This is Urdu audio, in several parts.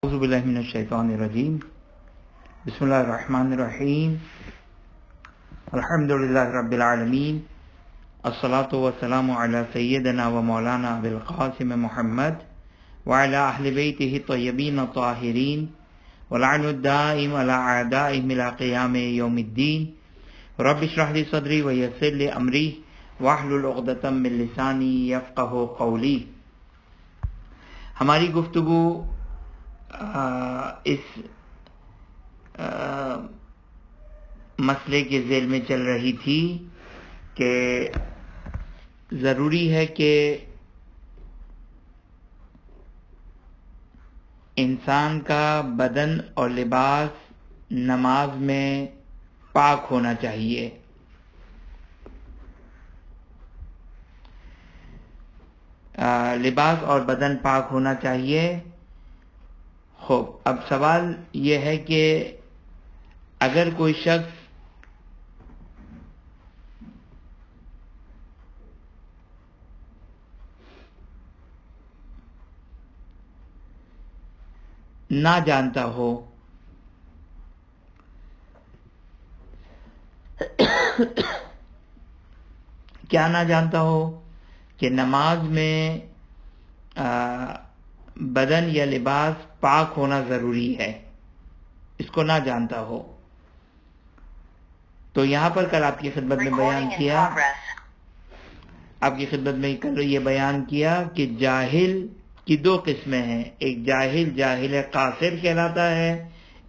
اعوذ باللہ من الشیطان الرجیم بسم اللہ الرحمن الرحیم الحمدللہ رب العالمین الصلاۃ والسلام علی سیدنا و مولانا ابی القاسم محمد وعلی اہل بیتہ الطیبین الطاہرین ولعن الدائم علی اعدائہم الی قیام یوم الدین رب اشرح لی صدری ویسر لی امری واحلل عقدۃ من لسانی یفقہوا قولی۔ ہماری گفتگو اس مسئلے کے ذیل میں چل رہی تھی کہ ضروری ہے کہ انسان کا بدن اور لباس نماز میں پاک ہونا چاہیے۔ لباس اور بدن پاک ہونا چاہیے۔ خوب، اب سوال یہ ہے کہ اگر کوئی شخص نہ جانتا ہو کیا نہ جانتا ہو کہ نماز میں بدن یا لباس پاک ہونا ضروری ہے، اس کو نہ جانتا ہو، تو یہاں پر کل آپ کی خدمت میں بیان کیا کہ جاہل کی دو قسمیں ہیں، ایک جاہل قاصر کہلاتا ہے،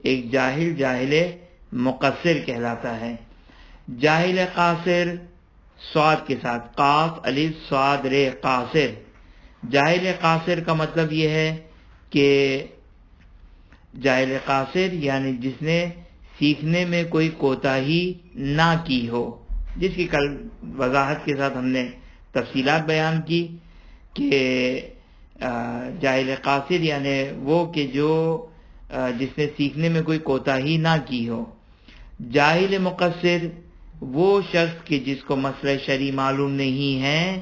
ایک جاہل مقصر کہلاتا ہے۔ جاہل قاصر صاد کے ساتھ، قاف الف صاد ر قاصر۔ جاہل قاصر کا مطلب یہ ہے کہ جاہل قاصر یعنی جس نے سیکھنے میں کوئی کوتاہی نہ کی ہو، جس کی کل وضاحت کے ساتھ ہم نے تفصیلات بیان کی کہ جاہل قاصر یعنی وہ کہ جس نے سیکھنے میں کوئی کوتاہی نہ کی ہو۔ جاہل مقصر وہ شخص کہ جس کو مسئلہ شرعی معلوم نہیں ہے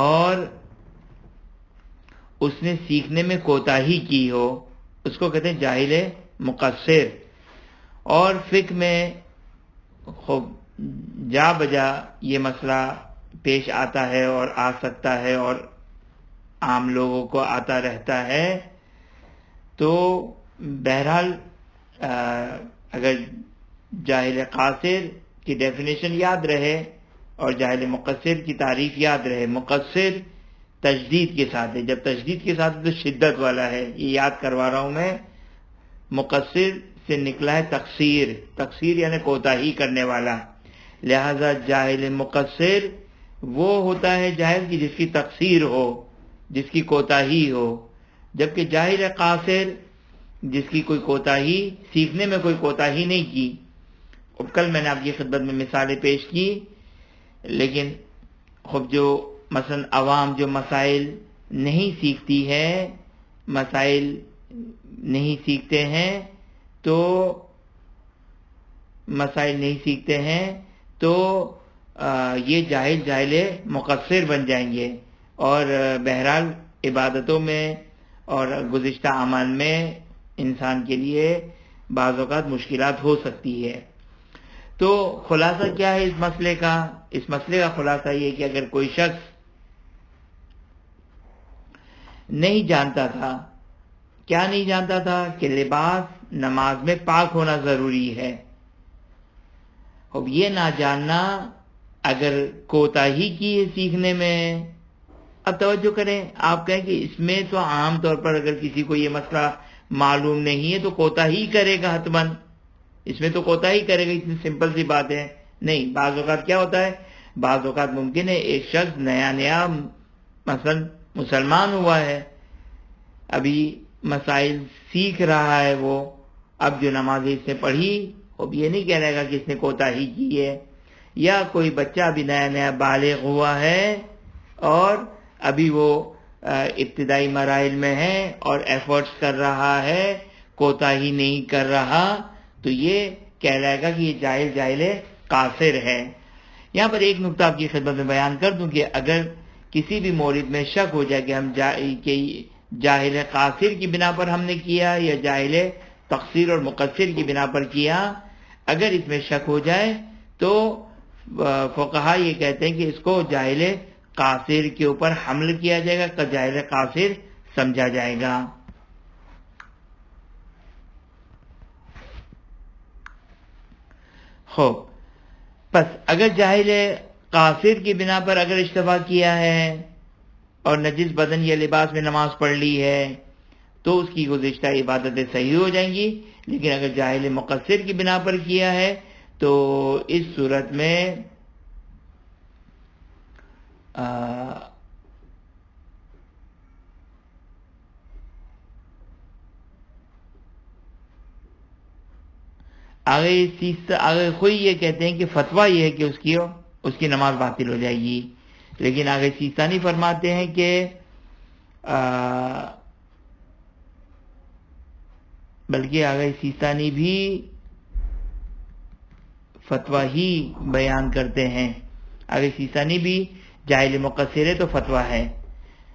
اور اس نے سیکھنے میں کوتاہی کی ہو، اس کو کہتے ہیں جاہل مقصر۔ اور فقہ میں خوب جا بجا یہ مسئلہ پیش آتا ہے اور آ سکتا ہے اور عام لوگوں کو آتا رہتا ہے، تو بہرحال اگر جاہل قاصر کی ڈیفینیشن یاد رہے اور جاہل مقصر کی تعریف یاد رہے۔ مقصر تشدید کے ساتھ ہے، جب تشدید کے ساتھ تو شدت والا ہے، یہ یاد کروا رہا ہوں میں۔ مقصر سے نکلا ہے تقصیر یعنی کوتاہی کرنے والا، لہذا جاہل مقصر وہ ہوتا ہے جاہل کی جس کی تقصیر ہو، جس کی کوتاہی ہو، جبکہ جاہل قاصر جس کی کوئی کوتاہی، سیکھنے میں کوئی کوتاہی نہیں کی۔ اب کل میں نے آپ کی خدمت میں مثالیں پیش کی، لیکن خب جو مثلا عوام جو مسائل نہیں سیکھتی ہے، مسائل نہیں سیکھتے ہیں تو یہ جاہل مقصر بن جائیں گے، اور بہرحال عبادتوں میں اور گزشتہ اعمال میں انسان کے لیے بعض اوقات مشکلات ہو سکتی ہے۔ تو خلاصہ کیا ہے اس مسئلے کا خلاصہ یہ کہ اگر کوئی شخص نہیں جانتا تھا، کیا نہیں جانتا تھا کہ لباس نماز میں پاک ہونا ضروری ہے، اب یہ نہ جاننا اگر کوتاہی کی ہے سیکھنے میں۔ اب توجہ کریں، آپ کہیں کہ اس میں تو عام طور پر اگر کسی کو یہ مسئلہ معلوم نہیں ہے تو کوتاہی کرے گا، حتماً اس میں تو کوتاہی کرے گا، اتنی سمپل سی بات ہے۔ نہیں، بعض اوقات کیا ہوتا ہے، بعض اوقات ممکن ہے ایک شخص نیا مثلا مسلمان ہوا ہے، ابھی مسائل سیکھ رہا ہے، وہ اب جو نماز اس نے پڑھی، اب یہ نہیں کہہ رہے گا کہ اس نے کوتاہی کی ہے۔ یا کوئی بچہ ابھی نیا بالغ ہوا ہے اور ابھی وہ ابتدائی مراحل میں ہے اور ایفرٹس کر رہا ہے، کوتاہی نہیں کر رہا، تو یہ کہہ رہے گا کہ یہ جاہل قاصر ہے۔ یہاں پر ایک نکتہ آپ کی خدمت میں بیان کر دوں کہ اگر کسی بھی مورد میں شک ہو جائے کہ جاہل قاصر کی بنا پر ہم نے کیا یا جاہل تقصیر اور مقصر کی بنا پر کیا، اگر اس میں شک ہو جائے تو فقہا یہ کہتے ہیں کہ اس کو جاہل قاصر کے اوپر حمل کیا جائے گا، جاہل قاصر سمجھا جائے گا۔ خوب، پس اگر جاہل قاصر کی بنا پر اگر اشتباہ کیا ہے اور نجس بدن یا لباس میں نماز پڑھ لی ہے تو اس کی گزشتہ عبادتیں صحیح ہو جائیں گی، لیکن اگر جاہل مقصر کی بنا پر کیا ہے تو اس صورت میں آگے کوئی یہ کہتے ہیں کہ فتویٰ یہ ہے کہ اس کی نماز باطل ہو جائے گی، لیکن آگے سیستانی فرماتے ہیں کہ بلکہ آگے سیستانی بھی فتویٰ ہی بیان کرتے ہیں۔ آگے سیستانی بھی جاہل مقصر ہے تو فتویٰ ہے،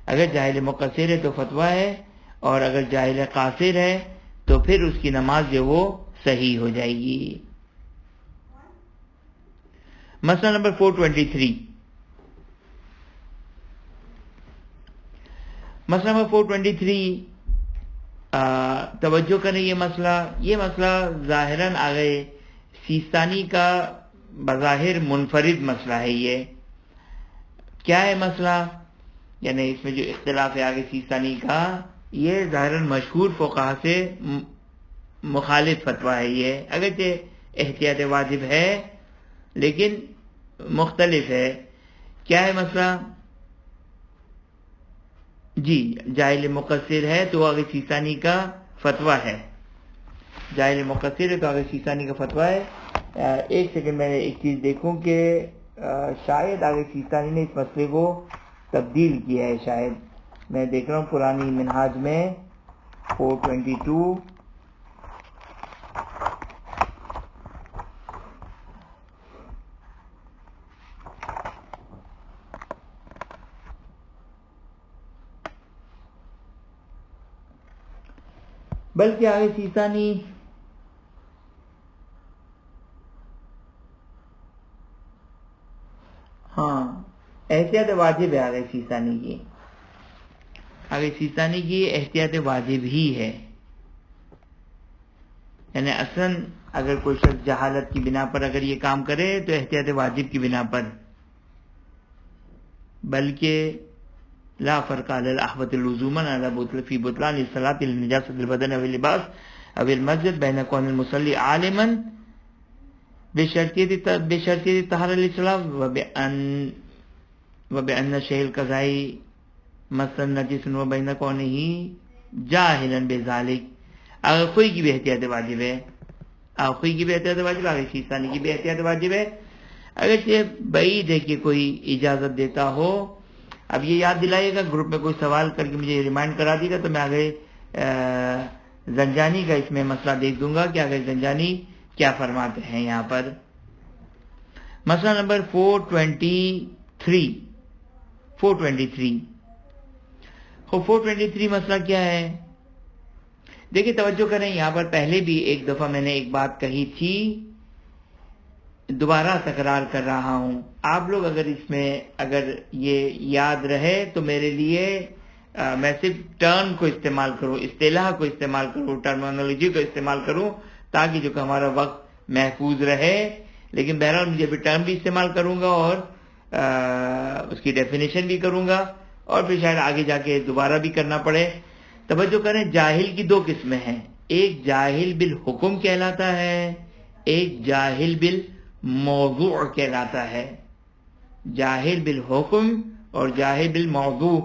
اگر جاہل مقصر ہے تو فتویٰ ہے، اور اگر جاہل قاصر ہے تو پھر اس کی نماز جو وہ صحیح ہو جائے گی۔ مسئلہ نمبر 423، مسئلہ نمبر 423 توجہ کریں، یہ مسئلہ ظاہراً آگے سیستانی کا بظاہر منفرد مسئلہ ہے۔ یہ کیا ہے مسئلہ؟ یعنی اس میں جو اختلاف ہے آگے سیستانی کا، یہ ظاہراً مشہور فقہا سے مخالف فتویٰ ہے۔ یہ اگرچہ احتیاط واجب ہے لیکن مختلف ہے۔ کیا ہے مسئلہ؟ جی، جاہل مقصر ہے تو آگے سیستانی کا فتویٰ ہے، جاہل مقصر ہے تو آگے سیستانی کا فتویٰ ہے۔ ایک سیکنڈ میں ایک چیز دیکھوں کہ شاید آگے سیستانی نے اس مسئلے کو تبدیل کیا ہے، شاید میں دیکھ رہا ہوں پرانی منہاج میں 422 بلکہ آگے سیستانی احتیاط واجب ہے، آگے سیستانی کی احتیاط واجب ہی ہے۔ یعنی اصلاً اگر کوئی شخص جہالت کی بنا پر اگر یہ کام کرے تو احتیاط واجب کی بنا پر، بلکہ لا فرق علی الاحوط لزوما علی بطل فی بطلان الصلاۃ لنجاست البدن او اللباس او المسجد بین کون المصلی عالما بشرطیت طہارة للصلاة وبأن شیء القضاء مثلا نجس وبین کونہ جاہلا بذلک۔ اگر کوئی کی بھی احتیاط واجب ہے، آگے سیستانی کی بھی احتیاط واجب ہے، اگرچہ بعید ہے کہ کوئی اجازت دیتا ہو۔ اب یہ یاد دلائیے گا، گروپ میں کوئی سوال کر کے مجھے ریمائنڈ کرا دیے گا تو میں آگے زنجانی کا اس میں مسئلہ دیکھ دوں گا کہ آگے زنجانی کیا فرماتے ہیں یہاں پر۔ مسئلہ نمبر 423 423 مسئلہ کیا ہے؟ دیکھیں توجہ کریں، یہاں پر پہلے بھی ایک دفعہ میں نے ایک بات کہی تھی، دوبارہ تکرار کر رہا ہوں۔ آپ لوگ اگر اس میں اگر یہ یاد رہے تو میرے لیے میں صرف ٹرم کو استعمال کروں، اصطلاح کو استعمال کروں، ٹرمینالوجی کو استعمال کروں تاکہ جو کہ ہمارا وقت محفوظ رہے، لیکن بہرحال مجھے بھی ٹرم بھی استعمال کروں گا اور اس کی ڈیفینیشن بھی کروں گا، اور پھر شاید آگے جا کے دوبارہ بھی کرنا پڑے۔ توجہ کریں، جاہل کی دو قسمیں ہیں، ایک جاہل بالحکم کہلاتا ہے، ایک جاہل بالموضوع کہلاتا ہے۔ جاہل بالحکم اور جاہل بالموضوع۔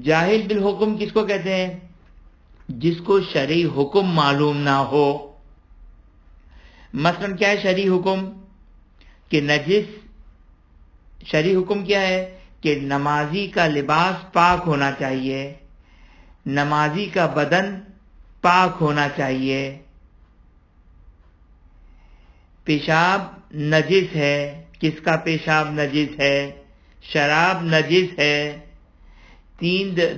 جاہل بالحکم کس کو کہتے ہیں؟ جس کو شرعی حکم معلوم نہ ہو۔ مثلا کیا ہے شرعی حکم؟ کہ نجس، شرعی حکم کیا ہے؟ کہ نمازی کا لباس پاک ہونا چاہیے، نمازی کا بدن پاک ہونا چاہیے، پیشاب نجس ہے، کس کا پیشاب نجس ہے؟ شراب نجس ہے،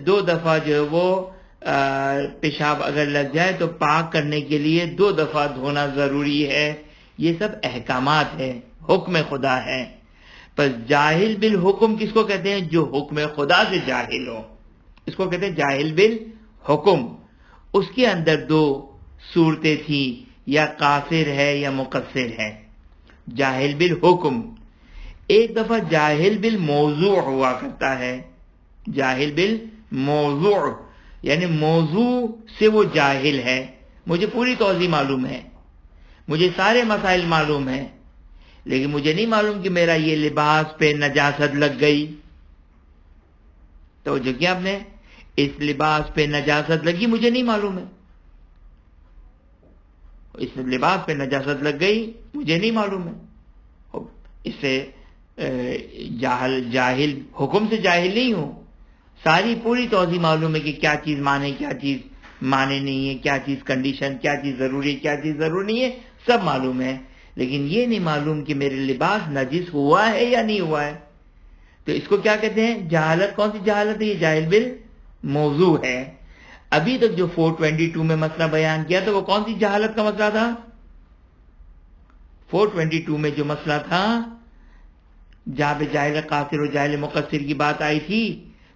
دو دفعہ جو ہے وہ پیشاب اگر لگ جائے تو پاک کرنے کے لیے 2 دفعہ دھونا ضروری ہے. یہ سب احکامات ہے، حکم خدا ہے. پس جاہل بالحکم کس کو کہتے ہیں؟ جو حکم خدا سے جاہل ہو، اس کو کہتے ہیں جاہل بالحکم. اس کے اندر 2 صورتیں تھیں، یا قاصر ہے یا مقصر ہے. جاہل بالحکم. ایک دفعہ جاہل بالموضوع ہوا کرتا ہے. جاہل بالموضوع یعنی موضوع سے وہ جاہل ہے. مجھے پوری توضیح معلوم ہے، مجھے سارے مسائل معلوم ہیں، لیکن مجھے نہیں معلوم کہ میرا یہ لباس پہ نجاست لگ گئی. تو جو کیا آپ نے اس لباس پہ نجاست لگی مجھے نہیں معلوم ہے. اس لباس پہ نجاست لگ گئی مجھے نہیں معلوم ہے. اس سے جاہل حکم سے جاہل نہیں ہوں. ساری پوری توضیح معلوم ہے کہ کیا چیز مانے، کیا چیز مانے نہیں ہے، کیا چیز کنڈیشن، کیا چیز ضروری ہے، کیا چیز ضروری نہیں ہے، سب معلوم ہے. لیکن یہ نہیں معلوم کہ میرے لباس نجس ہوا ہے یا نہیں ہوا ہے. تو اس کو کیا کہتے ہیں؟ جہالت. کون سی جہالت ہے؟ یہ جاہل بالموضوع ہے. ابھی تک جو 422 میں مسئلہ بیان کیا تو وہ کون سی جہالت کا مسئلہ تھا؟ 422 میں جو مسئلہ تھا جہاں پہ جاہل قاصر و جاہل مقصر کی بات آئی تھی،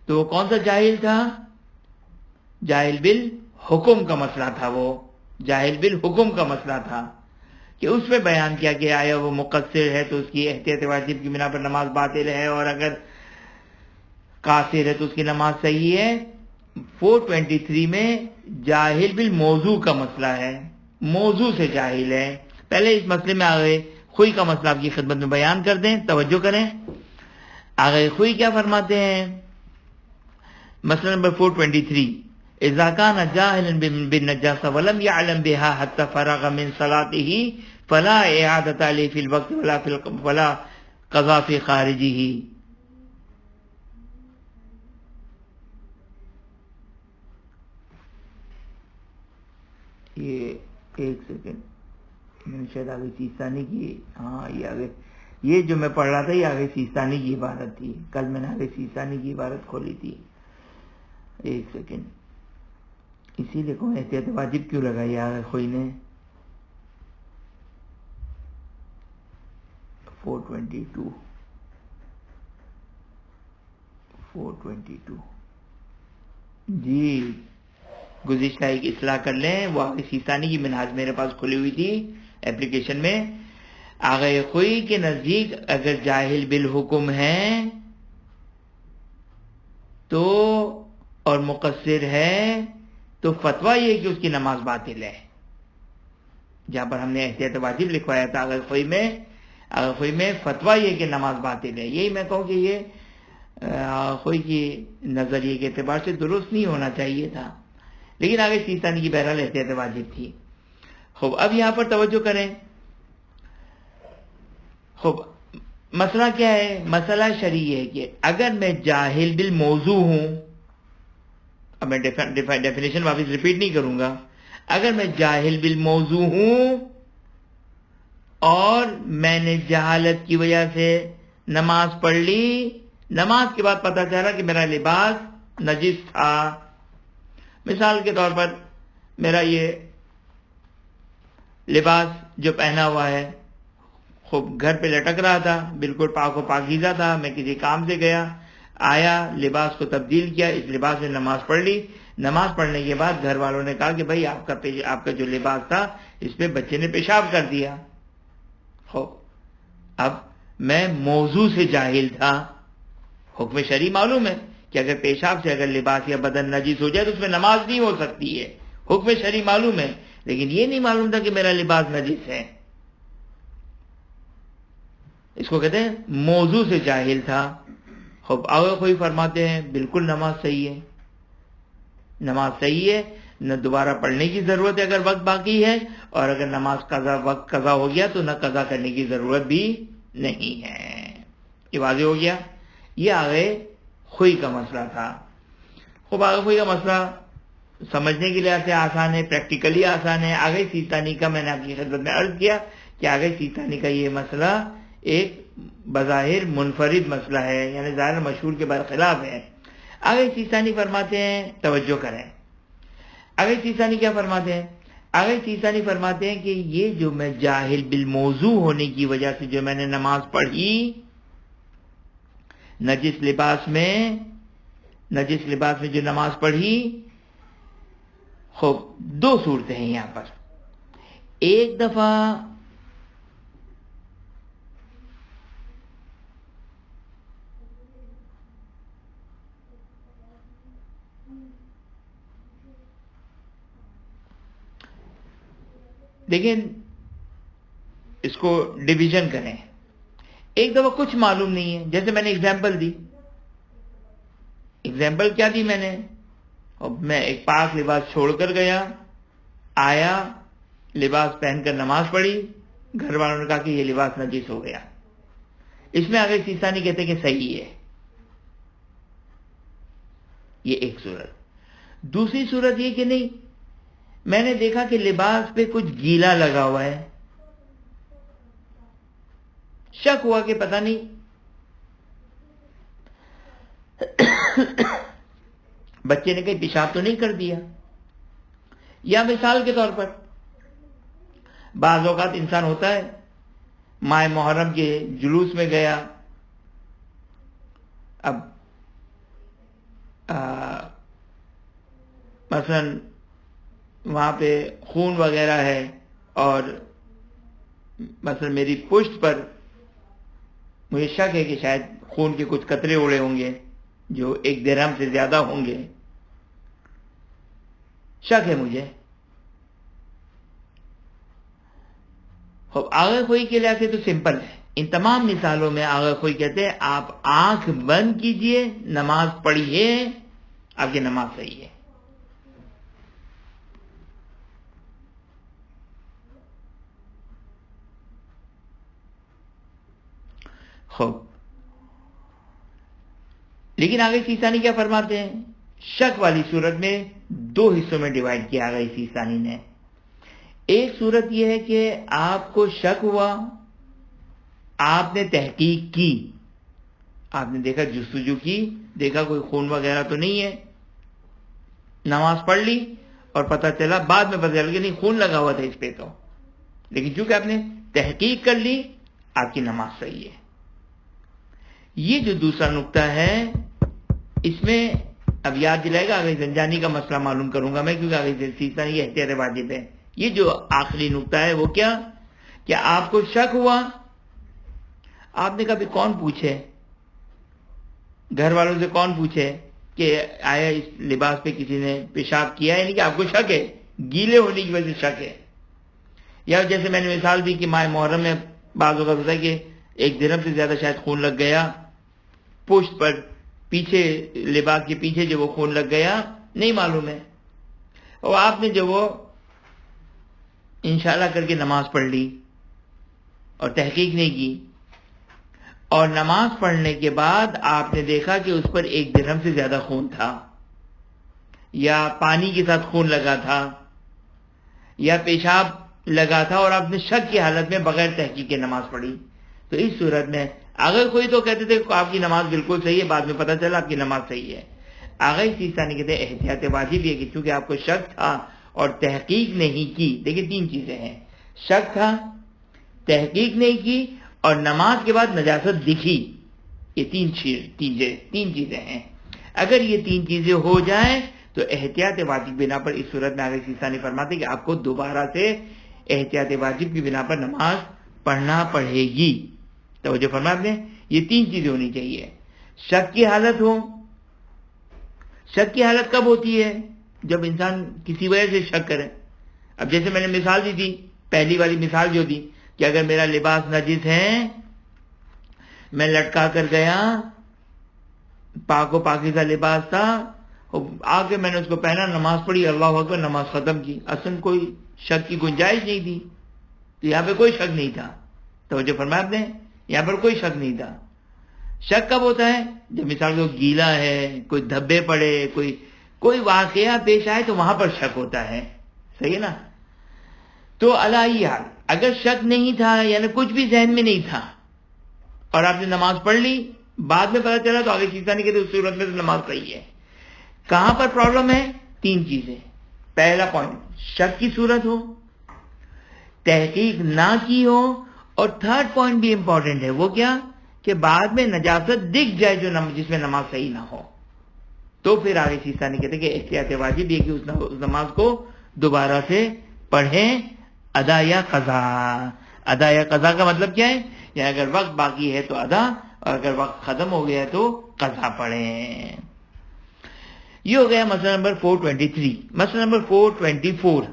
تو وہ کون سا جاہل تھا؟ جاہل بالحکم کا مسئلہ تھا. وہ جاہل بالحکم کا مسئلہ تھا کہ اس میں بیان کیا کہ آیا وہ مقصر ہے تو اس کی احتیاط واجب کی بنا پر نماز باطل ہے، اور اگر قاصر ہے تو اس کی نماز صحیح ہے. 423 میں جاہل بالموضوع کا مسئلہ ہے، موضوع سے جاہل ہے. پہلے اس مسئلے میں آگے خوئی کا مسئلہ آپ کی خدمت میں بیان کر دیں، توجہ کریں. آگے خوئی کیا فرماتے ہیں؟ مسئلہ نمبر 423: اذا كان جاهلا بالنجاسة ولم يعلم بها حتى فرغ من صلاته فلا اعادة عليه في الوقت ولا قضاء في خارجه. یہ ایک سیکنڈ، میں نے شاید آگے سیستانی کی، ہاں یہ آگے، یہ جو میں پڑھ رہا تھا یہ آگے سیستانی کی عبارت تھی. کل میں نے آگے سیستانی کی عبارت کھولی تھی. ایک سیکنڈ، اسی لیے کون احتیاط واجب کیوں لگائی آگے خوئی نے؟ 422 جی گزشتہ ایک اصلاح کر لیں. وہ آگے سیستانی کی منہاج میرے پاس کھلی ہوئی تھی اپلیکیشن میں. آگے خوئی کے نزدیک اگر جاہل بالحکم ہے تو اور مقصر ہے تو فتویٰ یہ کہ اس کی نماز باطل ہے. جہاں پر ہم نے احتیاط واجب لکھوایا تھا اگر خوئی میں فتویٰ یہ کہ نماز باطل ہے. یہی میں کہوں کہ یہ خوئی کی نظریے کے اعتبار سے درست نہیں ہونا چاہیے تھا، لیکن آگے سیستانی کی بہرحال احتیاط واجب تھی. خوب اب یہاں پر توجہ کریں. خوب مسئلہ کیا ہے؟ مسئلہ شرعی ہے کہ اگر میں جاہل بالموضوع ہوں، اب میں ڈیفینیشن واپس ریپیٹ نہیں کروں گا. اگر میں جاہل بالموضوع ہوں اور میں نے جہالت کی وجہ سے نماز پڑھ لی، نماز کے بعد پتہ چلا کہ میرا لباس نجس تھا. مثال کے طور پر میرا یہ لباس جو پہنا ہوا ہے خوب گھر پہ لٹک رہا تھا، بالکل پاک و پاکیزہ تھا. میں کسی کام سے گیا، آیا، لباس کو تبدیل کیا، اس لباس میں نماز پڑھ لی. نماز پڑھنے کے بعد گھر والوں نے کہا کہ بھائی آپ کا جو لباس تھا اس پہ بچے نے پیشاب کر دیا. اب میں موضوع سے جاہل تھا. حکم شرعی معلوم ہے کہ اگر پیشاب سے اگر لباس یا بدن نجس ہو جائے تو اس میں نماز نہیں ہو سکتی ہے، حکم شرعی معلوم ہے، لیکن یہ نہیں معلوم تھا کہ میرا لباس نجس ہے. اس کو کہتے ہیں موضوع سے جاہل تھا. خوب آگے کوئی فرماتے ہیں بالکل نماز صحیح ہے، نماز صحیح ہے، نہ دوبارہ پڑھنے کی ضرورت ہے اگر وقت باقی ہے، اور اگر نماز وقت قضا ہو گیا تو نہ قضا کرنے کی ضرورت بھی نہیں ہے. یہ واضح ہو گیا. یہ آگے خوئی کا مسئلہ تھا. خوب آگے خوئی کا مسئلہ سمجھنے کے لحاظ سے آسان ہے، پریکٹیکلی آسان ہے. آگے سیستانی کا میں نے آپ کی خدمت میں عرض کیا کہ آگے سیستانی کا یہ مسئلہ ایک بظاہر منفرد مسئلہ ہے، یعنی ظاہر مشہور کے برخلاف ہے. آگے سیستانی فرماتے ہیں، توجہ کریں، آگے سیستانی کیا فرماتے ہیں؟ آگے سیستانی فرماتے ہیں کہ یہ جو میں جاہل بالموضوع ہونے کی وجہ سے جو میں نے نماز پڑھی نجس لباس میں جو نماز پڑھی، خوب دو صورتیں ہیں یہاں پر. ایک دفعہ لیکن اس کو ڈویژن کریں. ایک دفعہ کچھ معلوم نہیں ہے، جیسے میں نے ایگزامپل کیا دی میں نے، میں ایک پاک لباس چھوڑ کر گیا، آیا لباس پہن کر نماز پڑھی، گھر والوں نے کہا کہ یہ لباس نجس ہو گیا. اس میں آگے سیستانی کہتے ہیں کہ صحیح ہے. یہ ایک صورت. دوسری صورت یہ کہ نہیں، میں نے دیکھا کہ لباس پہ کچھ گیلا لگا ہوا ہے، شک ہوا کہ پتہ نہیں بچے نے کہیں پیشاب تو نہیں کر دیا. یا مثال کے طور پر بعض اوقات انسان ہوتا ہے ماہ محرم کے جلوس میں گیا، اب مثلا وہاں پہ خون وغیرہ ہے اور مثلا میری پشت پر مجھے شک ہے کہ شاید خون کے کچھ قطرے اڑے ہوں گے جو 1 درہم سے زیادہ ہوں گے، شک ہے مجھے. آغا خوئی کے لحاظ سے تو سمپل ہے. ان تمام مثالوں میں آغا خوئی کہتے ہیں آپ آنکھ بند کیجئے، نماز پڑھیے، آپ کی نماز صحیح ہے. خوب. لیکن آگے سیستانی کیا فرماتے ہیں؟ شک والی صورت میں 2 حصوں میں ڈیوائیڈ کیا آگے سیستانی نے. ایک صورت یہ ہے کہ آپ کو شک ہوا، آپ نے تحقیق کی، آپ نے دیکھا، جستجو کی، دیکھا کوئی خون وغیرہ تو نہیں ہے، نماز پڑھ لی اور پتہ چلا، بعد میں پتہ چلا کہ نہیں خون لگا ہوا تھا اس پہ تو، لیکن چونکہ آپ نے تحقیق کر لی، آپ کی نماز صحیح ہے. یہ جو دوسرا نقطہ ہے اس میں اب یاد دلائے گا، آگے زنجانی کا مسئلہ معلوم کروں گا میں، کیونکہ آگے سیستانی یہ احتیاط واجب ہے. یہ جو آخری نقطہ ہے وہ کیا کہ آپ کو شک ہوا، آپ نے کبھی کون پوچھے، گھر والوں سے کون پوچھے کہ آیا اس لباس پہ کسی نے پیشاب کیا ہے، نہیں کہ آپ کو شک ہے، گیلے ہونے کی وجہ سے شک ہے. یا جیسے میں نے مثال دی کہ ماہ محرم میں بعض اوقات ہوتا ہے کہ 1 درہم سے زیادہ شاید خون لگ گیا پشت پر، پیچھے لباس کے پیچھے جو وہ خون لگ گیا، نہیں معلوم ہے، اور آپ نے جو وہ انشاءاللہ کر کے نماز پڑھ لی اور تحقیق نہیں کی، اور نماز پڑھنے کے بعد آپ نے دیکھا کہ اس پر 1 درہم سے زیادہ خون تھا، یا پانی کے ساتھ خون لگا تھا، یا پیشاب لگا تھا، اور آپ نے شک کی حالت میں بغیر تحقیق کے نماز پڑھی. تو اس صورت میں اگر کوئی تو کہتے تھے کہ آپ کی نماز بالکل صحیح ہے، بعد میں پتہ چلا آپ کی نماز صحیح ہے. آگے سیستانی کہتے ہیں احتیاط واجب یہ کہ چونکہ آپ کو شک تھا اور تحقیق نہیں کی. دیکھیں 3 چیزیں ہیں، شک تھا، تحقیق نہیں کی، اور نماز کے بعد نجاست دکھی. یہ 3 چیزیں ہیں. اگر یہ 3 چیزیں ہو جائیں تو احتیاط واجب بنا پر اس صورت میں آگے سیستانی فرماتے کہ آپ کو دوبارہ سے احتیاط واجب کی بنا پر نماز پڑھنا پڑے گی. توجہ فرماتے ہیں، یہ 3 چیزیں ہونی چاہیے. شک کی حالت ہو. شک کی حالت کب ہوتی ہے؟ جب انسان کسی وجہ سے شک کرے. اب جیسے میں نے مثال دی تھی، پہلی والی مثال جو دی کہ اگر میرا لباس نجس ہے، میں لٹکا کر گیا، پاک و پاکیزہ لباس تھا، آ کے میں نے اس کو پہنا، نماز پڑھی، اللہ اکبر، نماز ختم کی، اصلا کوئی شک کی گنجائش نہیں تھی. تو یہاں پہ کوئی شک نہیں تھا. توجہ فرمایا آپ نے، یہاں پر کوئی شک نہیں تھا. شک کب ہوتا ہے؟ جب مثال کو گیلا ہے، کوئی دھبے پڑے، کوئی واقعہ پیش آئے تو وہاں پر شک ہوتا ہے. صحیح ہے نا؟ تو علائی حال اگر شک نہیں تھا، یعنی کچھ بھی ذہن میں نہیں تھا، اور آپ نے نماز پڑھ لی، بعد میں پتہ چلا تو آگے چیزیں نہیں کہتے اس صورت میں تو نماز صحیح ہے. کہاں پر پرابلم ہے؟ 3 چیزیں. پہلا پوائنٹ شک کی صورت ہو, تحقیق نہ کی ہو, اور تھرڈ پوائنٹ بھی امپورٹنٹ ہے. وہ کیا کہ بعد میں نجاست دکھ جائے جس میں نماز صحیح نہ ہو, تو پھر آگے چیزیں نہیں کہتے کہ احتیاط واجب یہ کہ اس نماز کو دوبارہ سے پڑھیں, ادا یا قضا. ادا یا قضا کا مطلب کیا ہے؟ یا اگر وقت باقی ہے تو ادا, اور اگر وقت ختم ہو گیا تو قضا پڑھیں. یہ ہو گیا مسئلہ نمبر 423. مسئلہ نمبر 424.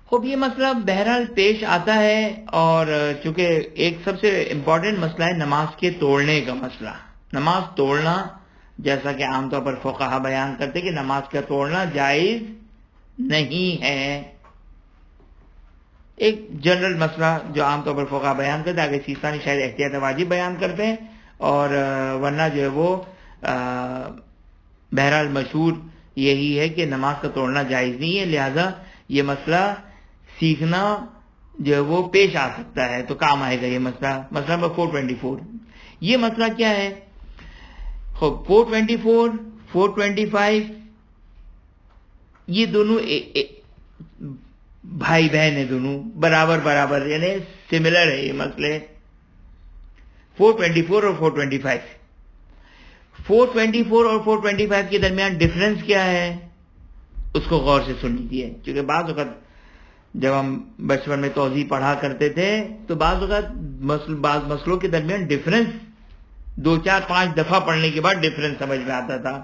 خوب یہ مسئلہ بہرحال پیش آتا ہے, اور چونکہ ایک سب سے امپورٹنٹ مسئلہ ہے نماز کے توڑنے کا مسئلہ. نماز توڑنا, جیسا کہ عام طور پر فقہا بیان کرتے کہ نماز کا توڑنا جائز نہیں ہے. ایک جنرل مسئلہ جو عام طور پر فقہا بیان کرتے ہیں, آگے سیستانی شاید احتیاط واجب بیان کرتے ہیں, اور ورنہ جو ہے وہ بہرحال مشہور یہی ہے کہ نماز کا توڑنا جائز نہیں ہے. لہذا یہ مسئلہ سیکھنا جو ہے وہ پیش آ سکتا ہے, تو کام آئے گا یہ مسئلہ. مسئلہ نمبر 424. یہ مسئلہ کیا ہے؟ 424 425 یہ دونوں بھائی بہن ہیں, دونوں برابر یعنی سملر ہے یہ مسئلے. 424 اور 425. 424 اور 425 کے درمیان ڈفرنس کیا ہے اس کو غور سے سن لیجیے, کیونکہ بعض اوقات جب ہم بچپن میں توضیح پڑھا کرتے تھے تو بعض اوقات بعض مسئلوں کے درمیان ڈفرنس 2 4 5 دفعہ پڑھنے کے بعد ڈفرنس سمجھ میں آتا تھا.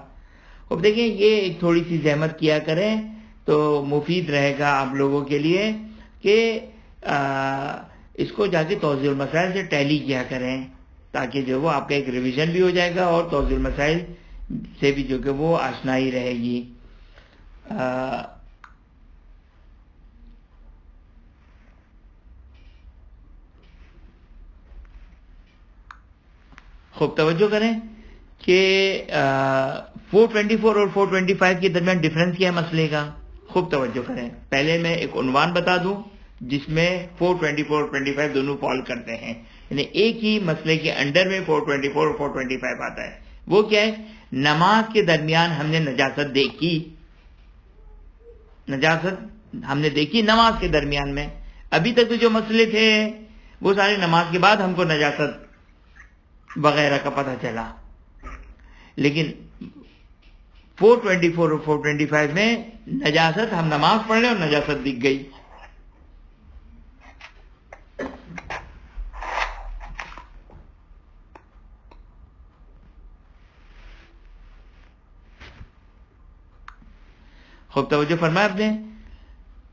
اب دیکھیں یہ تھوڑی سی زحمت کیا کریں تو مفید رہے گا آپ لوگوں کے لیے کہ اس کو جا کے توضیح المسائل سے ٹیلی کیا کریں, تاکہ جو وہ آپ کا ایک ریویژن بھی ہو جائے گا اور توضیح المسائل سے بھی جو کہ وہ آشنائی رہے گی. خوب توجہ کریں کہ 424 اور 425 کے درمیان ڈفرنس کیا ہے مسئلے کا. خوب توجہ کریں. پہلے میں ایک عنوان بتا دوں جس میں 424 اور 25 دونوں فال کرتے ہیں, یعنی ایک ہی مسئلے کے انڈر میں 424 اور 425 آتا ہے. وہ کیا ہے؟ نماز کے درمیان ہم نے نجاست دیکھی, نجاست ہم نے دیکھی نماز کے درمیان میں. ابھی تک تو جو مسئلے تھے وہ سارے نماز کے بعد ہم کو نجاست وغیرہ کا پتہ چلا, لیکن 424 اور 425 میں نجاست ہم نماز پڑھ لیں اور نجاست دکھ گئی. خوب توجہ فرمایا آپ نے.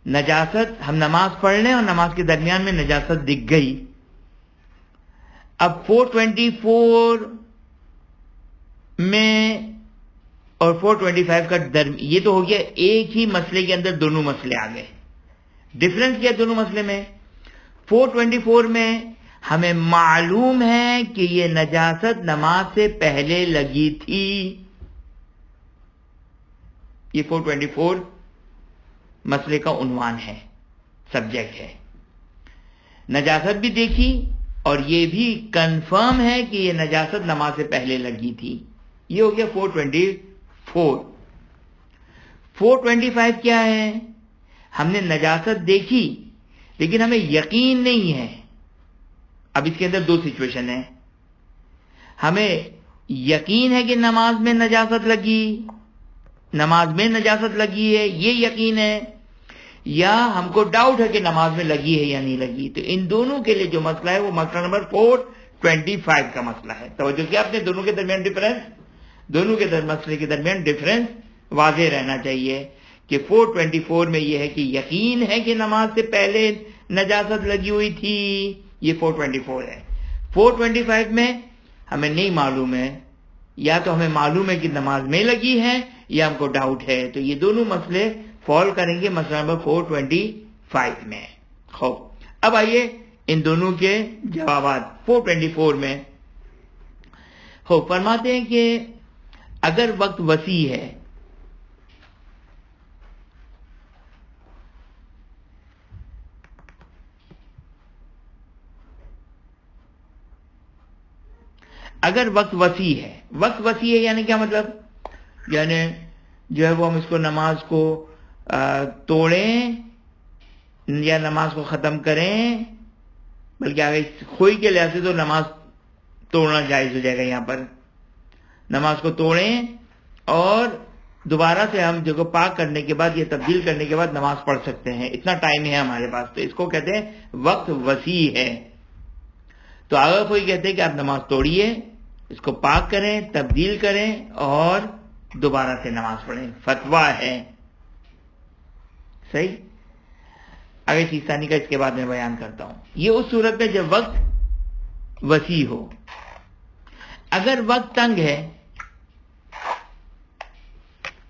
نجاست ہم نماز پڑھ لیں اور نماز کے درمیان میں نجاست دکھ گئی. اب 424 میں اور 425 کا یہ تو ہو گیا ایک ہی مسئلے کے اندر دونوں مسئلے آ گئے. ڈفرنس کیا دونوں مسئلے میں؟ 424 میں ہمیں معلوم ہے کہ یہ نجاست نماز سے پہلے لگی تھی. یہ 424 مسئلے کا عنوان ہے, سبجیکٹ ہے. نجاست بھی دیکھی اور یہ بھی کنفرم ہے کہ یہ نجاست نماز سے پہلے لگی تھی. یہ ہو گیا 424. 425 کیا ہے؟ ہم نے نجاست دیکھی لیکن ہمیں یقین نہیں ہے. اب اس کے اندر 2 سچویشن ہیں. ہمیں یقین ہے کہ نماز میں نجاست لگی, نماز میں نجاست لگی ہے یہ یقین ہے, یا ہم کو ڈاؤٹ ہے کہ نماز میں لگی ہے یا نہیں لگی. تو ان دونوں کے لیے جو مسئلہ ہے وہ مسئلہ نمبر 425 کا مسئلہ ہے. توجہ کیا آپ نے؟ دونوں کے درمیان ڈفرنس, دونوں کے مسئلے کے درمیان ڈفرنس واضح رہنا چاہیے کہ 424 میں یہ ہے کہ یقین ہے کہ نماز سے پہلے نجاست لگی ہوئی تھی, یہ 424 ہے. 425 میں ہمیں نہیں معلوم ہے, یا تو ہمیں معلوم ہے کہ نماز میں لگی ہے یا ہم کو ڈاؤٹ ہے. تو یہ دونوں مسئلے فال کریں گے مسئلہ نمبر 425 میں. خوب اب آئیے ان دونوں کے جوابات. 424 میں خوب فرماتے ہیں کہ اگر وقت وسیع ہے, اگر وقت وسیع ہے، وقت وسیع ہے یعنی کیا مطلب؟ یعنی جو ہے وہ ہم اس کو نماز کو توڑیں یا نماز کو ختم کریں، بلکہ اگر خوئی کے لحاظ سے تو نماز توڑنا جائز ہو جائے گا. یہاں پر نماز کو توڑیں اور دوبارہ سے ہم جو پاک کرنے کے بعد یا تبدیل کرنے کے بعد نماز پڑھ سکتے ہیں، اتنا ٹائم ہے ہمارے پاس. تو اس کو کہتے ہیں وقت وسیع ہے. تو اگر کوئی کہتے ہیں کہ آپ نماز توڑیے، اس کو پاک کریں، تبدیل کریں اور دوبارہ سے نماز پڑھیں، فتویٰ ہے. صحیح. اگر چیز ثانی کا اس کے بعد میں بیان کرتا ہوں. یہ اس صورت میں جب وقت وسیع ہو. اگر وقت تنگ ہے،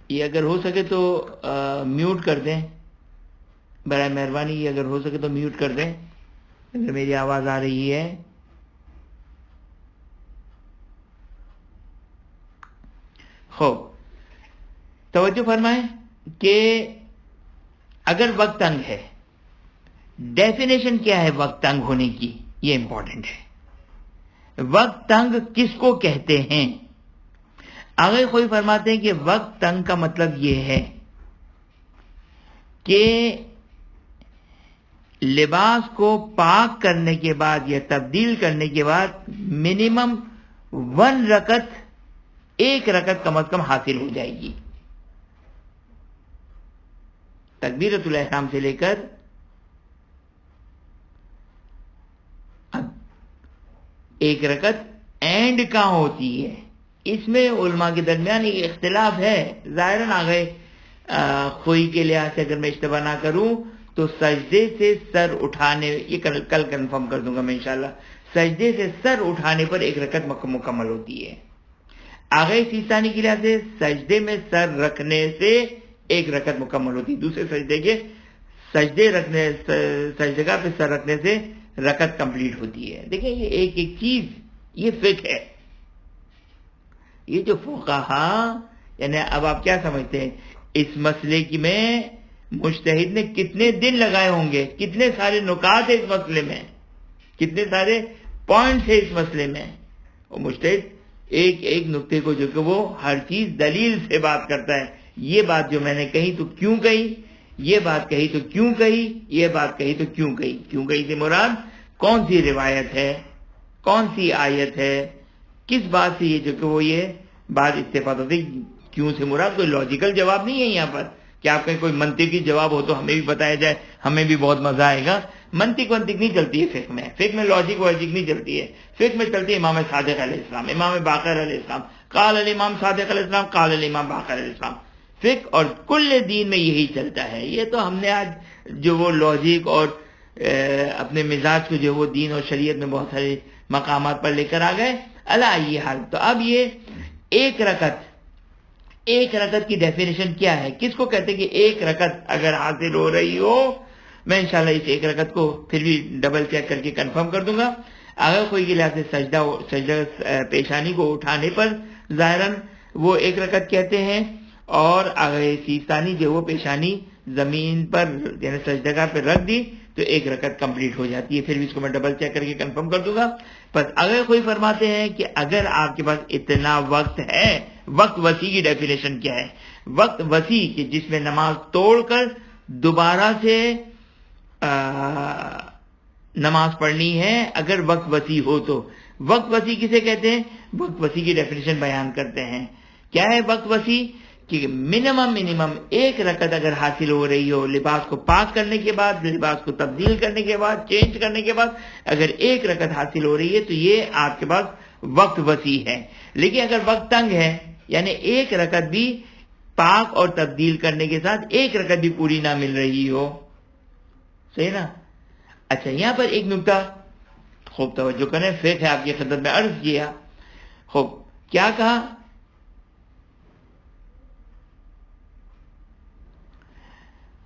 یہ اگر ہو سکے تو میوٹ کر دیں برائے مہربانی، یہ اگر ہو سکے تو میوٹ کر دیں اگر میری آواز آ رہی ہے. خوب توجہ فرمائیں کہ اگر وقت تنگ ہے، ڈیفینیشن کیا ہے وقت تنگ ہونے کی، یہ امپورٹنٹ ہے. وقت تنگ کس کو کہتے ہیں؟ آگے کوئی فرماتے ہیں کہ وقت تنگ کا مطلب یہ ہے کہ لباس کو پاک کرنے کے بعد یا تبدیل کرنے کے بعد منیمم 1 رکعت، 1 رکعت کم از کم حاصل ہو جائے گی. تکبیرۃ الاحرام سے لے کر ایک رکعت اینڈ کہاں ہوتی ہے، اس میں علماء کے درمیان ایک اختلاف ہے. ظاہراً آگئے خوئی کے لحاظ سے اگر میں اشتباہ نہ کروں تو سجدے سے سر اٹھانے، یہ کل کنفرم کر دوں گا میں انشاءاللہ، سجدے سے سر اٹھانے پر 1 رکعت مکمل ہوتی ہے. آگئے سیستانی کے لحاظ سے سجدے میں سر رکھنے سے 1 رکعت مکمل ہوتی ہے. دوسرے سجدے کے سجدگاہ پہ سر رکھنے سے رکعت کمپلیٹ ہوتی ہے. دیکھیں یہ ایک چیز، یہ فقہ ہے. یہ جو فقہا، یعنی اب آپ کیا سمجھتے ہیں اس مسئلے کی میں مجتہد نے کتنے دن لگائے ہوں گے، کتنے سارے نکات ہیں اس مسئلے میں، کتنے سارے پوائنٹس ہیں اس مسئلے میں. اور مجتہد ایک ایک نقطے کو جو کہ وہ ہر چیز دلیل سے بات کرتا ہے. یہ بات جو میں نے کہی تو کیوں کہی، یہ بات کہی تو کیوں کہی، یہ بات کہی تو کیوں کہی. کیوں کہی سے مراد کون سی روایت ہے، کون سی آیت ہے، کس بات سے یہ جو کہ وہ یہ بات استفادہ ہوتی. کیوں سے مراد کوئی لاجیکل جواب نہیں ہے یہاں پر کہ آپ کا کوئی منطقی جواب ہو تو ہمیں بھی بتایا جائے، ہمیں بھی بہت مزہ آئے گا. منطق نہیں چلتی ہے فقہ میں لاجک واجک نہیں چلتی ہے. فقہ میں چلتی ہے امام صادق علیہ السلام، امام باقر علیہ السلام، قال الامام صادق علیہ السلام، قال الامام باقر علیہ السلام. فقہ اور کل دین میں یہی چلتا ہے. یہ تو ہم نے آج جو وہ لاجک اور اپنے مزاج کو جو وہ دین اور شریعت میں بہت سارے مقامات پر لے کر آ گئے. علی حال تو اب یہ 1 رکعت کی ڈیفینیشن کیا ہے، کس کو کہتے ہیں کہ 1 رکعت اگر حاصل ہو رہی ہو. میں انشاءاللہ اس 1 رکعت کو پھر بھی ڈبل چیک کر کے کنفرم کر دوں گا. اگر کوئی کے لحاظ سے سجدہ پیشانی کو اٹھانے پر ظاہراً وہ 1 رکعت کہتے ہیں، اور اگر سیستانی جو وہ پیشانی زمین پر یعنی سجدگاہ پہ رکھ دی تو 1 رکعت کمپلیٹ ہو جاتی ہے. پھر بھی اس کو میں ڈبل چیک کر کے کنفرم کر دوں گا. بس اگر کوئی فرماتے ہیں کہ اگر آپ کے پاس اتنا وقت ہے، وقت وسیع کی ڈیفینیشن کیا ہے؟ وقت وسیع کہ جس میں نماز توڑ کر دوبارہ سے نماز پڑھنی ہے. اگر وقت وسیع ہو تو وقت وسیع کسے کہتے ہیں؟ وقت وسیع کی ڈیفینیشن بیان کرتے ہیں. کیا ہے وقت وسیع؟ کہ منیمم 1 رکعت اگر حاصل ہو رہی ہو لباس کو پاک کرنے کے بعد، لباس کو تبدیل کرنے کے بعد، چینج کرنے کے بعد اگر 1 رکعت حاصل ہو رہی ہے تو یہ آپ کے پاس وقت وسیع ہے. لیکن اگر وقت تنگ ہے یعنی 1 رکعت بھی پاک اور تبدیل کرنے کے ساتھ 1 رکعت بھی پوری نہ مل رہی ہو، صحیح نا؟ اچھا یہاں پر ایک نکتہ خوب توجہ کریں، فقہ ہے آپ کی خدمت میں عرض کیا. خوب کیا کہا؟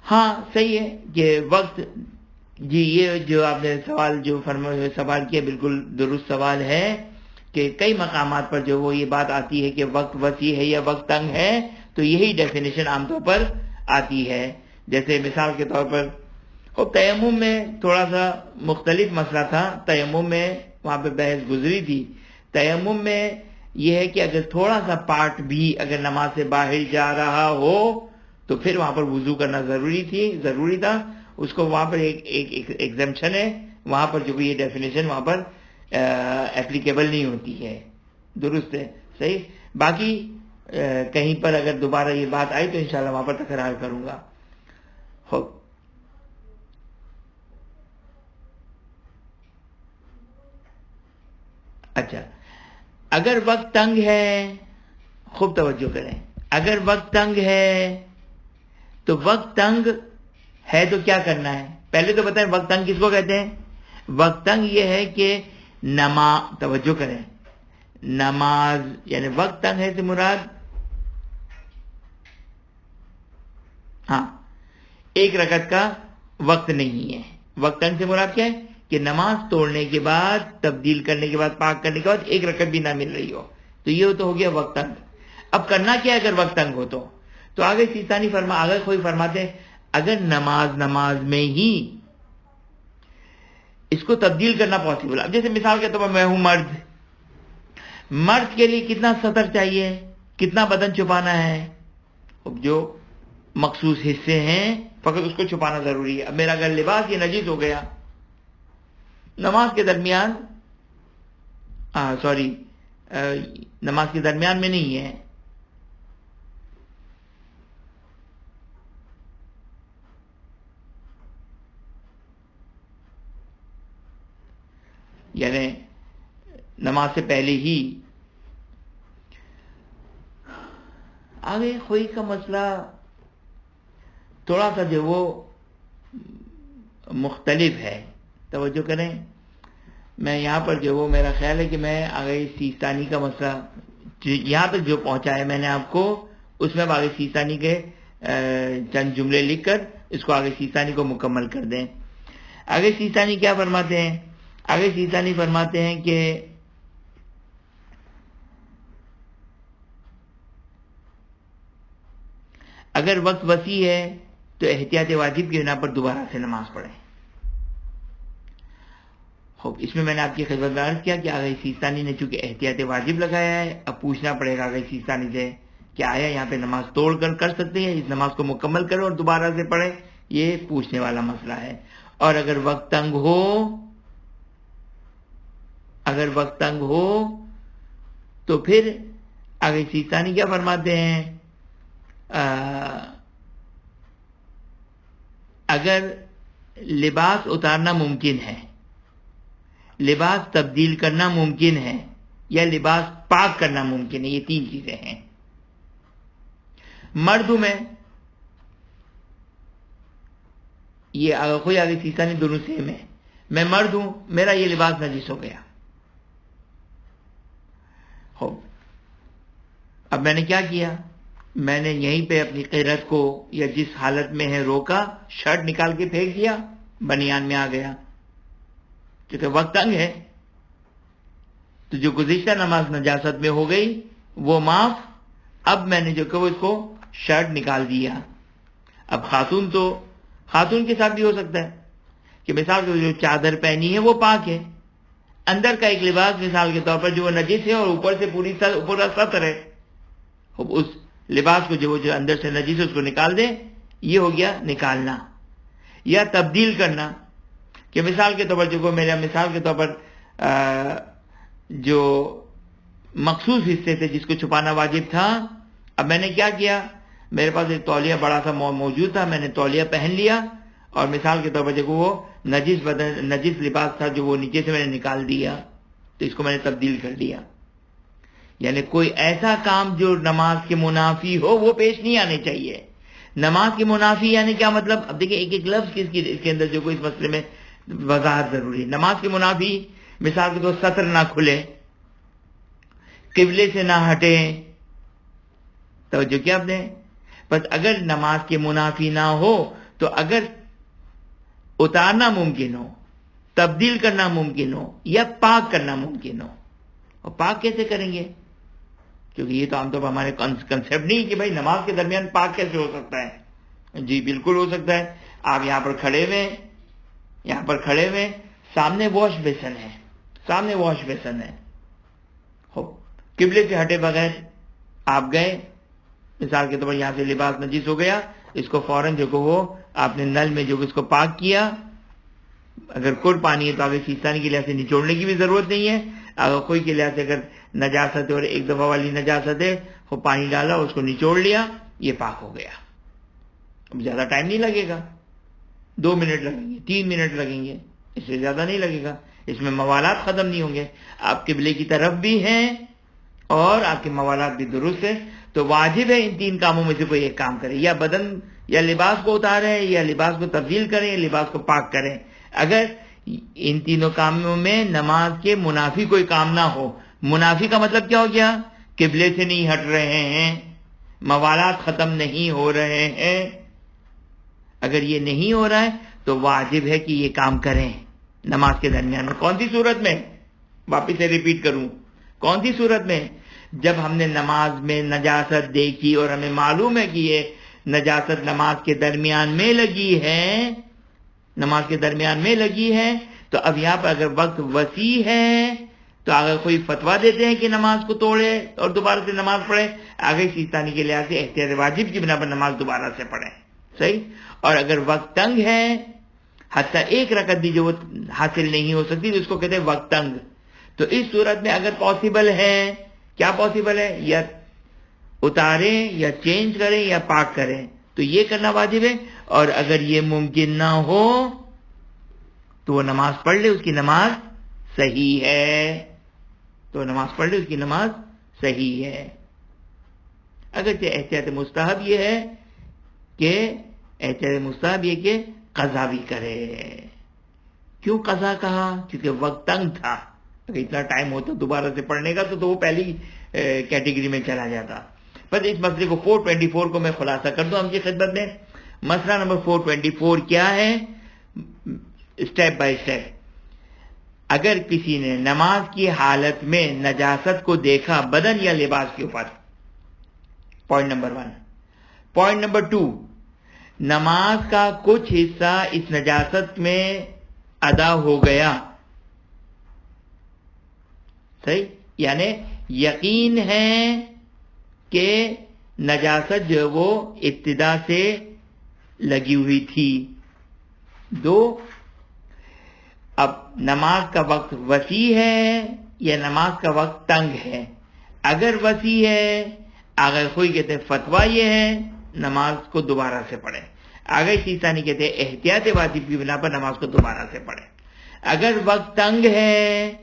ہاں صحیح ہے کہ وقت، جی یہ جو آپ نے سوال کیا بالکل درست سوال ہے کہ کئی مقامات پر جو وہ یہ بات آتی ہے کہ وقت وسیع ہے یا وقت تنگ ہے تو یہی ڈیفینیشن عام طور پر آتی ہے. جیسے مثال کے طور پر تیمم میں تھوڑا سا مختلف مسئلہ تھا. تیمم میں وہاں پہ بحث گزری تھی. تیمم میں یہ ہے کہ اگر تھوڑا سا پارٹ بھی اگر نماز سے باہر جا رہا ہو تو پھر وہاں پر وضو کرنا ضروری تھا. اس کو وہاں پر ایک ایگزمپشن ہے, وہاں پر جو یہ ڈیفینیشن وہاں پر اپلیکیبل نہیں ہوتی ہے. درست ہے, صحیح. باقی کہیں پر اگر دوبارہ یہ بات آئی تو انشاءاللہ وہاں پر تکرار کروں گا. اچھا, اگر وقت تنگ ہے, خوب توجہ کریں, اگر وقت تنگ ہے تو وقت تنگ ہے تو کیا کرنا ہے؟ پہلے تو بتائیں وقت تنگ کس کو کہتے ہیں. وقت تنگ یہ ہے کہ توجہ کریں, نماز یعنی وقت تنگ ہے سے مراد ایک رکعت کا وقت نہیں ہے. وقت تنگ سے مراد کیا ہے کہ نماز توڑنے کے بعد, تبدیل کرنے کے بعد, پاک کرنے کے بعد ایک رکعت بھی نہ مل رہی ہو, تو یہ تو ہو گیا وقت تنگ. اب کرنا کیا ہے اگر وقت تنگ ہو تو آگے سیستانی آگے کوئی فرماتے ہیں اگر نماز میں ہی اس کو تبدیل کرنا پاسبل. اب جیسے مثال کے طور پر میں ہوں مرد کے لیے کتنا سطر چاہیے, کتنا بدن چھپانا ہے؟ جو مخصوص حصے ہیں فقط اس کو چھپانا ضروری ہے. اب میرا اگر لباس یہ نجس ہو گیا نماز کے درمیان, نماز کے درمیان میں نہیں ہے, یعنی نماز سے پہلے ہی. آگے خوئی کا مسئلہ تھوڑا سا جو وہ مختلف ہے, توجہ کریں. میں یہاں پر جو وہ میرا خیال ہے کہ میں آگے سیستانی کا مسئلہ یہاں تک جو پہنچا ہے میں نے آپ کو, اس میں اب آگے سیستانی کے چند جملے لکھ کر اس کو آگے سیستانی کو مکمل کر دیں. آگے سیستانی کیا فرماتے ہیں؟ آگے سیستانی فرماتے ہیں کہ اگر وقت وسیع ہے تو احتیاط واجب کی بنا پر دوبارہ سے نماز پڑھیں. اس میں نے آپ کی خدمت میں عرض کیا کہ آگے سیستانی نے چونکہ احتیاط واجب لگایا ہے, اب پوچھنا پڑے گا آگے سیستانی سے کہ آیا یہاں پہ نماز توڑ کر سکتے ہیں, اس نماز کو مکمل کریں اور دوبارہ سے پڑھیں, یہ پوچھنے والا مسئلہ ہے. اور اگر وقت تنگ ہو تو پھر آگے سیستانی کیا فرماتے ہیں, اگر لباس اتارنا ممکن ہے, لباس تبدیل کرنا ممکن ہے, یا لباس پاک کرنا ممکن ہے, یہ تین چیزیں ہیں. مردوں میں یہ کوئی آگے سیستانی دونوں سیم ہے. میں مرد ہوں, میرا یہ لباس نجس ہو گیا, اب میں نے کیا کیا, میں نے یہیں پہ اپنی قیرت کو یا جس حالت میں ہے روکا, شرٹ نکال کے پھینک دیا, بنیان میں آ گیا. کیونکہ وقت تنگ ہے تو جو گزشتہ نماز نجاست میں ہو گئی وہ معاف. اب میں نے جو کہ وہ اس کو شرٹ نکال دیا. اب خاتون کے ساتھ بھی ہو سکتا ہے کہ مثال کے جو چادر پہنی ہے وہ پاک ہے, اندر کا ایک لباس مثال کے طور پر جو وہ نجس ہے اور اوپر سے اوپر کا سطر ہے, اس لباس کو جو اندر سے نجس ہے اس کو نکال دے, یہ ہو گیا نکالنا. یا تبدیل کرنا کہ مثال کے طور پر جو میرا مثال کے طور پر جو مخصوص حصے تھے جس کو چھپانا واجب تھا, اب میں نے کیا کیا, میرے پاس ایک تولیہ بڑا سا موجود تھا, میں نے تولیہ پہن لیا اور مثال کے طور پر جو وہ نجس لباس تھا جو وہ نیچے سے میں نے نکال دیا, تو اس کو میں نے تبدیل کر دیا. یعنی کوئی ایسا کام جو نماز کے منافی ہو وہ پیش نہیں آنے چاہیے. نماز کے منافی یعنی کیا مطلب؟ اب دیکھیں ایک ایک لفظ اس کے اندر جو کوئی اس مسئلے میں وضاحت ضروری. نماز کے منافی مثال کے طور سطر نہ کھلے, قبلے سے نہ ہٹے, توجہ کیا آپ نے. بس اگر نماز کے منافی نہ ہو تو اگر اتارنا ممکن ہو, تبدیل کرنا ممکن ہو, یا پاک کرنا ممکن ہو. اور پاک کیسے کریں گے؟ کیونکہ یہ تو عام طور پر ہمارے کنسیپٹ نہیں کہ بھائی نماز کے درمیان پاک کیسے ہو سکتا ہے. جی بالکل ہو سکتا ہے. آپ یہاں پر کھڑے ہوئے, سامنے واش بیسن ہے, قبلے سے ہٹے بغیر آپ گئے، مثال کے طور پر یہاں سے لباس نجس ہو گیا، اس کو فوراً جو کہ وہ آپ نے نل میں جو کہ اس کو پاک کیا، اگر کوئی پانی ہے تو آگے سیستانی کے لحاظ سے نچوڑنے کی بھی ضرورت نہیں ہے، اگر کوئی کے لحاظ سے اگر نجاست ہے اور ایک دفعہ والی نجاست ہے، وہ پانی ڈالا اس کو نچوڑ لیا، یہ پاک ہو گیا. اب زیادہ ٹائم نہیں لگے گا، 2 منٹ لگیں گے، 3 منٹ لگیں گے، اس سے زیادہ نہیں لگے گا. اس میں موالات ختم نہیں ہوں گے، آپ قبلے کی طرف بھی ہیں اور آپ کے موالات بھی درست ہیں. تو واجب ہے ان 3 کاموں میں سے کوئی ایک کام کرے، یا بدن یا لباس کو اتاریں، یا لباس کو تبدیل کریں، یا لباس کو پاک کریں. اگر ان تینوں کاموں میں نماز کے منافی کوئی کام نہ ہو، منافی کا مطلب کیا ہو گیا؟ قبلے سے نہیں ہٹ رہے ہیں، موالات ختم نہیں ہو رہے ہیں. اگر یہ نہیں ہو رہا ہے تو واجب ہے کہ یہ کام کریں نماز کے درمیان میں. کون سی صورت میں؟ واپس سے ریپیٹ کروں، کون سی صورت میں؟ جب ہم نے نماز میں نجاست دیکھی اور ہمیں معلوم ہے کہ یہ نجاست نماز کے درمیان میں لگی ہے، نماز کے درمیان میں لگی ہے، تو اب یہاں پر اگر وقت وسیع ہے تو اگر کوئی فتویٰ دیتے ہیں کہ نماز کو توڑے اور دوبارہ سے نماز پڑھے، آگے سیستانی کے لحاظ سے احتیاط واجب کی بنا پر نماز دوبارہ سے پڑھیں. صحیح. اور اگر وقت تنگ ہے، حتیٰ 1 رکعت بھی جو حاصل نہیں ہو سکتی، تو اس کو کہتے ہیں وقت تنگ. تو اس صورت میں اگر پاسبل ہے، کیا پاسبل ہے؟ یا اتاریں، یا چینج کریں، یا پاک کریں، تو یہ کرنا واجب ہے. اور اگر یہ ممکن نہ ہو تو وہ نماز پڑھ لے، اس کی نماز صحیح ہے. تو نماز پڑھ لے، اس کی نماز صحیح ہے. اگرچہ احتیاط مستحب یہ ہے کہ قضا بھی کرے. کیوں قضا کہا؟ کیونکہ وقت تنگ تھا. اگر اتنا ٹائم ہوتا دوبارہ سے پڑھنے کا تو وہ پہلی کیٹیگری میں چلا جاتا. بس اس مسئلے کو 424 کو میں خلاصہ کر دوں ہم کی خدمت میں. مسئلہ نمبر 424 کیا ہے؟ Step by step. اگر کسی نے نماز کی حالت میں نجاست کو دیکھا بدن یا لباس کے اوپر، پوائنٹ نمبر 1. پوائنٹ نمبر 2، نماز کا کچھ حصہ اس نجاست میں ادا ہو گیا. صحیح. یعنی یقین ہے کہ نجاست جو وہ ابتدا سے لگی ہوئی تھی. 2، اب نماز کا وقت وسیع ہے یا نماز کا وقت تنگ ہے. اگر وسیع ہے، اگر کوئی کہتے ہیں فتویٰ یہ ہے نماز کو دوبارہ سے پڑھیں. اگر سیستانی کہتے ہیں احتیاط واجب کی بنا پر نماز کو دوبارہ سے پڑھیں. اگر وقت تنگ ہے،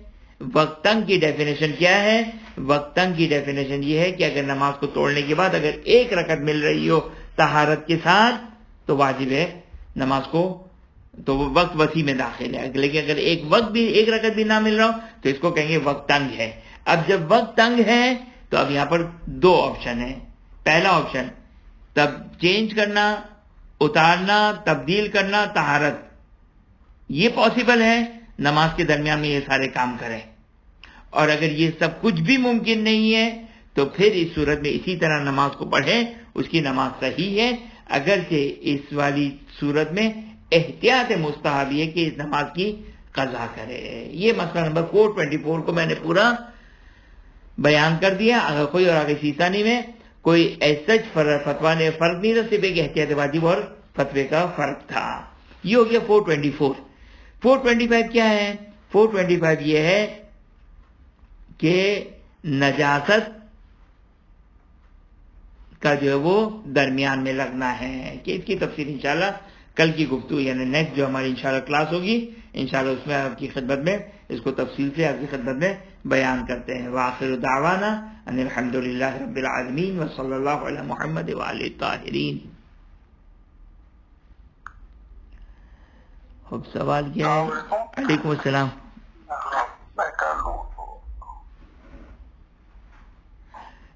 وقت تنگ کی ڈیفینیشن کیا ہے؟ وقت تنگ کی ڈیفینیشن یہ ہے کہ اگر نماز کو توڑنے کے بعد اگر 1 رکعت مل رہی ہو طہارت کے ساتھ تو واجب ہے نماز کو، تو وہ وقت وسیع میں داخل ہے. لیکن اگر 1 رکعت بھی نہ مل رہا ہو تو اس کو کہیں گے وقت تنگ ہے. اب جب وقت تنگ ہے تو اب یہاں پر 2 آپشن ہیں. پہلا آپشن تب چینج کرنا، اتارنا، تبدیل کرنا، طہارت، یہ پاسبل ہے نماز کے درمیان میں یہ سارے کام کریں. اور اگر یہ سب کچھ بھی ممکن نہیں ہے تو پھر اس صورت میں اسی طرح نماز کو پڑھیں، اس کی نماز صحیح ہے. اگرچہ اس والی صورت میں احتیاط مستحب ہے کہ اس نماز کی قضا کرے. یہ مسئلہ نمبر 424 کو میں نے پورا بیان کر دیا. اگر کوئی اور آگے سیستانی میں کوئی ایسا فتویٰ نے فرق نہیں تھا، صرف ایک احتیاط واجب اور فتوے کا فرق تھا. یہ ہو گیا 424. 425 کیا ہے؟ 425 یہ ہے کہ نجاست کا جو ہے وہ درمیان میں لگنا ہے، کہ اس کی تفصیل انشاءاللہ کل کی گفتگو یعنی نیکسٹ جو ہماری انشاءاللہ کلاس ہوگی، انشاءاللہ اس میں آپ کی خدمت میں اس کو تفصیل سے آپ کی خدمت میں بیان کرتے ہیں. وآخر دعوانا ان الحمدللہ رب العالمین وصلی اللہ علی محمد وآلہ الطاہرین. خب سوال کیا ہے؟ علیکم السلام.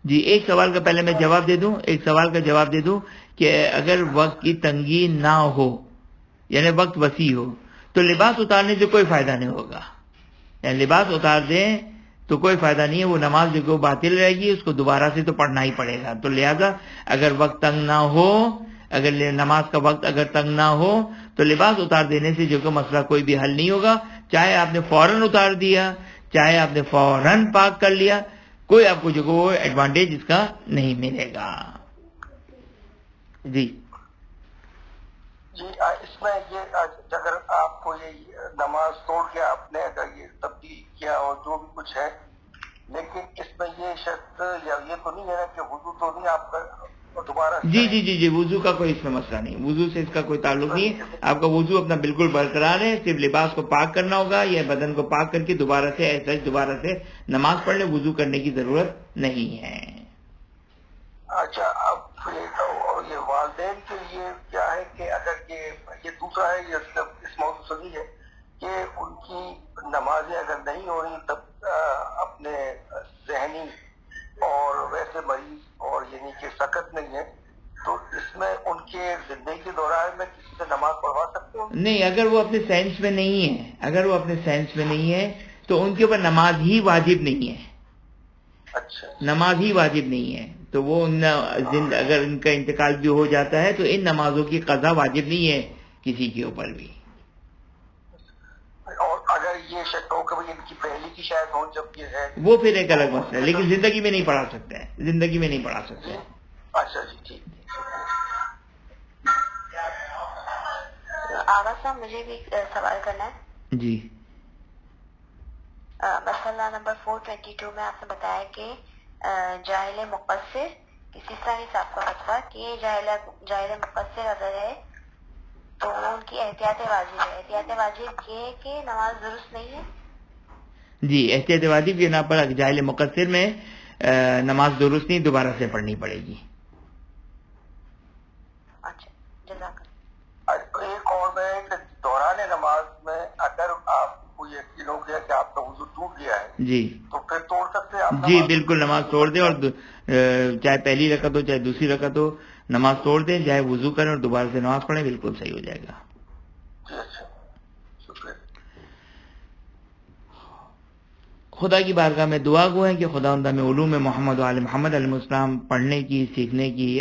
جی ایک سوال کا پہلے میں جواب دے دوں، ایک سوال کا جواب دے دوں کہ اگر وقت کی تنگی نہ ہو یعنی وقت وسیع ہو تو لباس اتارنے سے کوئی فائدہ نہیں ہوگا. یعنی لباس اتار دیں تو کوئی فائدہ نہیں ہے، وہ نماز جو کہ باطل رہے گی، اس کو دوبارہ سے تو پڑھنا ہی پڑے گا. تو لہذا اگر وقت تنگ نہ ہو، اگر نماز کا وقت اگر تنگ نہ ہو تو لباس اتار دینے سے جو کہ مسئلہ کوئی بھی حل نہیں ہوگا. چاہے آپ نے فوراً اتار دیا، چاہے آپ نے فوراً پاک کر لیا، کوئی آپ کو جو وہ ایڈوانٹیج اس کا نہیں ملے گا. جی جی اس میں یہ اگر آپ کو یہ نماز توڑ کے آپ نے اگر یہ تبدیل کیا اور جو بھی کچھ ہے، لیکن اس میں یہ شرط یا یہ تو نہیں ہے کہ وضو تو نہیں آپ کا دوبارہ جی وضو کا کوئی اس میں مسئلہ نہیں، وضو سے اس کا کوئی تعلق نہیں ہے. آپ کا وضو اپنا بالکل برقرار ہے، صرف لباس کو پاک کرنا ہوگا یا بدن کو پاک کر کے دوبارہ سے نماز پڑھ لیں. وضو کرنے کی ضرورت نہیں ہے. اچھا اب یہ والدین کے لیے کیا ہے کہ اگر یہ دوسرا ہے، یہ اس موضوع سے نہیں ہے کہ ان کی نمازیں اگر نہیں ہو رہی تب اپنے ذہنی اور ویسے مریض اور یعنی کہ سکت نہیں ہے، تو اس میں ان کے زندگی کے دوران میں کسی سے نماز پڑھوا سکتے ہوں؟ نہیں، اگر وہ اپنے سینس میں نہیں ہے تو ان کے اوپر نماز ہی واجب نہیں ہے. اچھا نماز ہی واجب نہیں ہے تو وہ اگر ان کا انتقال بھی ہو جاتا ہے تو ان نمازوں کی قضا واجب نہیں ہے کسی کے اوپر بھی. اور اگر یہ شک ہو کہ ان کی پہلی کی شاید ہو جب یہ ہے، وہ پھر ایک الگ مسئلہ ہے، لیکن زندگی میں نہیں پڑھا سکتے ہیں. اچھا جی ٹھیک. آغا صاحب مجھے بھی سوال کرنا ہے. جی مسئلہ نمبر 422 میں آپ نے بتایا کہ جاہل مقصر، کسی طرح صاحب کا فتویٰ کہ جاہل مقصر اگر ہے تو ان کی احتیاط واجب ہے. احتیاط واجب یہ ہے کہ نماز درست نہیں ہے. جی احتیاط واجب کے نام پر جاہل مقصر میں نماز درست نہیں، دوبارہ سے پڑھنی پڑے گی. اچھا جزاک اللہ. ایک اور میں کہ دوران نماز میں اگر آپ کو یقین ہو گیا کہ آپ کا وضو ٹوٹ گیا ہے جی تو پھر توڑ سکتے ہیں آپ؟ جی بالکل، نماز توڑ دیں، اور چاہے پہلی رکعت ہو چاہے دوسری رکعت ہو، نماز توڑ دیں، چاہے وضو کریں اور دوبارہ سے نماز پڑھیں، بالکل صحیح ہو جائے گا. جی اچھا شکریہ. خدا کی بارگاہ میں دعا گو ہے کہ خداوند ہمیں علوم محمد و آل محمد علیہ السلام پڑھنے کی، سیکھنے کی،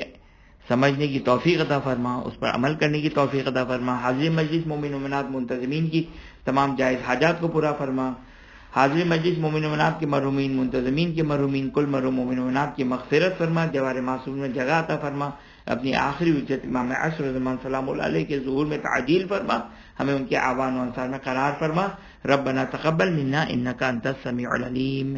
سمجھنے کی توفیق عطا فرما، اس پر عمل کرنے کی توفیق عطا فرما. حاضر مجلس مومن مومنات منتظمین کی تمام جائز حاجات کو پورا فرما. حاضر مجلس مومن مومنات کے مرحومین، منتظمین کے مرحومین، کل مرحوم مومن مومنات کی مغفرت فرما. جوار معصوم میں جگہ عطا فرما. اپنی آخری حجت امام عصر زمان سلام اللہ علیہ کے ظہور میں تعجیل فرما. ہمیں ان کے آوان و انصار میں قرار فرما. ربنا تقبل منا انک انت السمیع العلیم.